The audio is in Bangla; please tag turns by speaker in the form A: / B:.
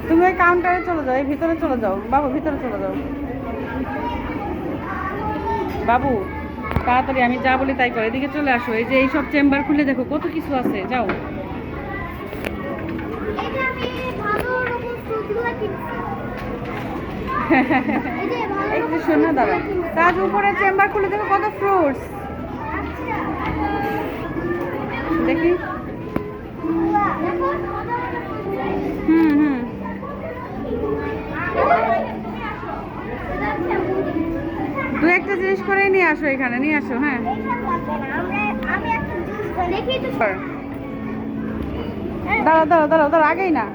A: তুমি ওই কাউন্টারে চলে যাও, এই ভিতরে চলে যাও বাবু, ভিতরে চলে যাও বাবু, তাড়াতাড়ি আমি যা বলি তাই করো, এদিকে চলে আসো। এই যে এইসব চেম্বার খুলে দেখো কত কিছু আছে, যাও। এই যে শোনো দাদা, তার উপরে চেম্বার খুলে দেখো কত ফ্রুটস, দেখি। হুম হুম, দু একটা জিনিস করে নিয়ে আসো, এখানে নিয়ে আসো। হ্যাঁ, দাঁড়াও দাঁড়াও দাঁড়াও দাঁড়াও, আগেই না।